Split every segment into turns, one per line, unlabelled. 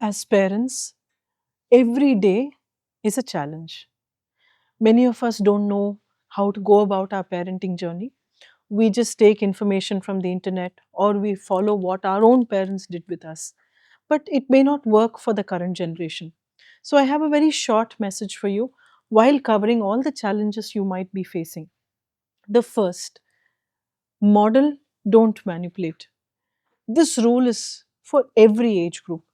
As parents, every day is a challenge. Many of us don't know how to go about our parenting journey. We just take information from the internet or we follow what our own parents did with us. But it may not work for the current generation. So, I have a very short message for you while covering all the challenges you might be facing. The first, model, don't manipulate. This rule is for every age group.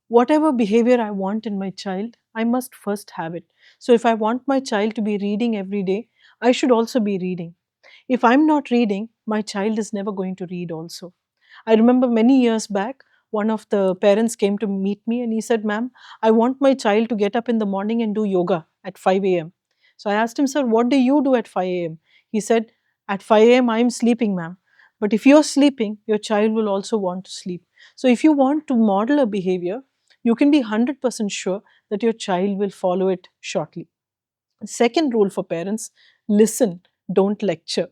Whatever behavior I want in my child, I must first have it. So, if I want my child to be reading every day, I should also be reading. If I'm not reading, my child is never going to read also. I remember many years back, one of the parents came to meet me and he said, Ma'am, I want my child to get up in the morning and do yoga at 5 a.m. So I asked him, Sir, what do you do at 5 a.m.? He said, At 5 a.m., I'm sleeping, ma'am. But if you're sleeping, your child will also want to sleep. So if you want to model a behavior, you can be 100% sure that your child will follow it shortly. Second rule for parents, listen, don't lecture.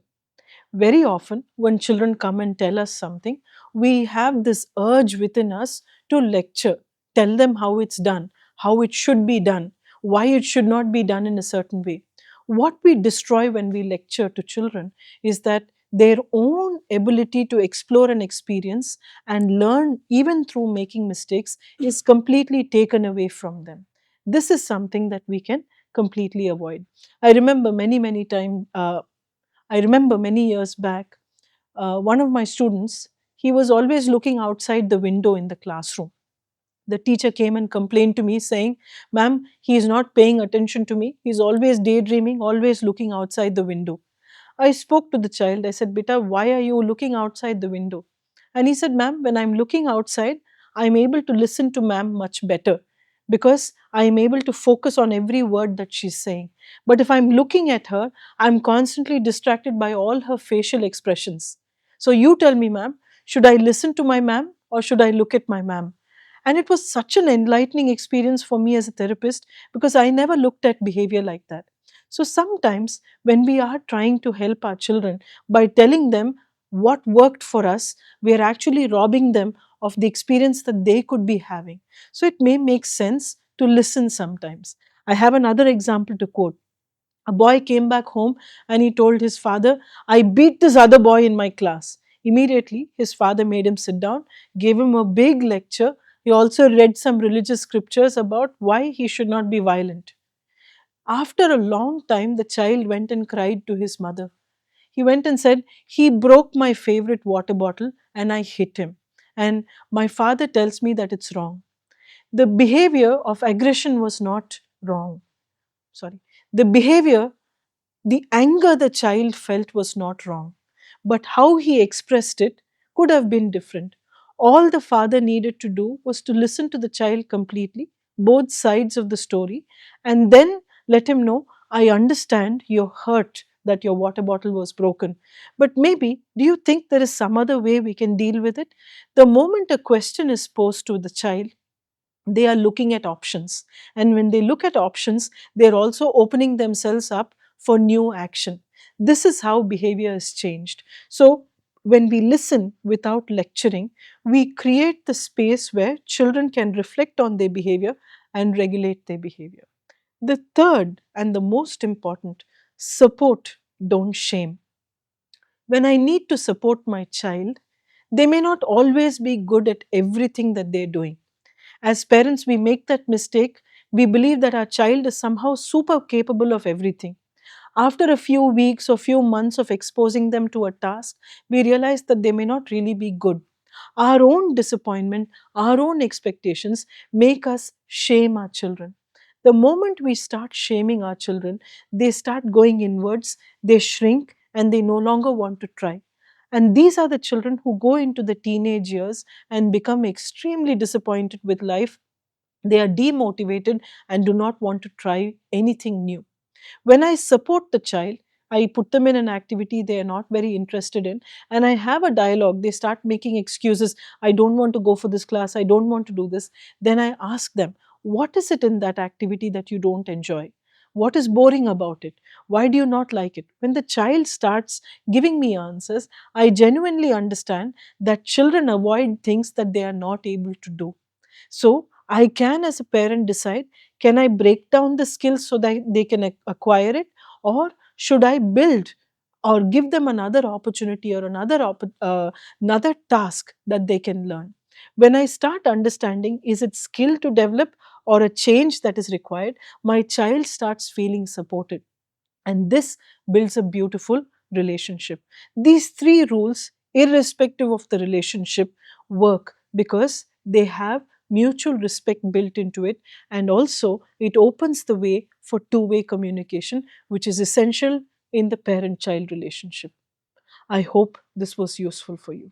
Very often, when children come and tell us something, we have this urge within us to lecture, tell them how it's done, how it should be done, why it should not be done in a certain way. What we destroy when we lecture to children is that their own ability to explore an experience and learn even through making mistakes is completely taken away from them. This is something that we can completely avoid. I remember many times. I remember many years back, one of my students, he was always looking outside the window in the classroom. The teacher came and complained to me saying, Ma'am, he is not paying attention to me. He's always daydreaming, always looking outside the window. I spoke to the child. I said, Beta, why are you looking outside the window? And he said, Ma'am, when I'm looking outside, I'm able to listen to ma'am much better because I'm able to focus on every word that she's saying. But if I'm looking at her, I'm constantly distracted by all her facial expressions. So you tell me, ma'am, should I listen to my ma'am or should I look at my ma'am? And it was such an enlightening experience for me as a therapist because I never looked at behavior like that. So sometimes when we are trying to help our children by telling them what worked for us, we are actually robbing them of the experience that they could be having. So it may make sense to listen sometimes. I have another example to quote. A boy came back home and he told his father, I beat this other boy in my class. Immediately, his father made him sit down, gave him a big lecture. He also read some religious scriptures about why he should not be violent. After a long time, the child went and cried to his mother. He went and said, He broke my favorite water bottle and I hit him. And my father tells me that it's wrong. The behavior of aggression was not wrong. Sorry. The behavior, the anger the child felt was not wrong. But how he expressed it could have been different. All the father needed to do was to listen to the child completely, both sides of the story, and then let him know, I understand you're hurt that your water bottle was broken. But maybe, do you think there is some other way we can deal with it? The moment a question is posed to the child, they are looking at options. And when they look at options, they're also opening themselves up for new action. This is how behavior is changed. So, when we listen without lecturing, we create the space where children can reflect on their behavior and regulate their behavior. The third and the most important, support, don't shame. When I need to support my child, they may not always be good at everything that they're doing. As parents, we make that mistake. We believe that our child is somehow super capable of everything. After a few weeks or few months of exposing them to a task, we realize that they may not really be good. Our own disappointment, our own expectations make us shame our children. The moment we start shaming our children, they start going inwards, they shrink, and they no longer want to try. And these are the children who go into the teenage years and become extremely disappointed with life. They are demotivated and do not want to try anything new. When I support the child, I put them in an activity they are not very interested in, and I have a dialogue. They start making excuses. I don't want to go for this class. I don't want to do this. Then I ask them, what is it in that activity that you don't enjoy? What is boring about it? Why do you not like it? When the child starts giving me answers, I genuinely understand that children avoid things that they are not able to do. So, I can, as a parent, decide, can I break down the skills so that they can acquire it, or should I build or give them another opportunity or another task that they can learn? When I start understanding, is it skill to develop or a change that is required, my child starts feeling supported. And this builds a beautiful relationship. These three rules, irrespective of the relationship, work because they have mutual respect built into it, and also it opens the way for two-way communication, which is essential in the parent child relationship. I hope this was useful for you.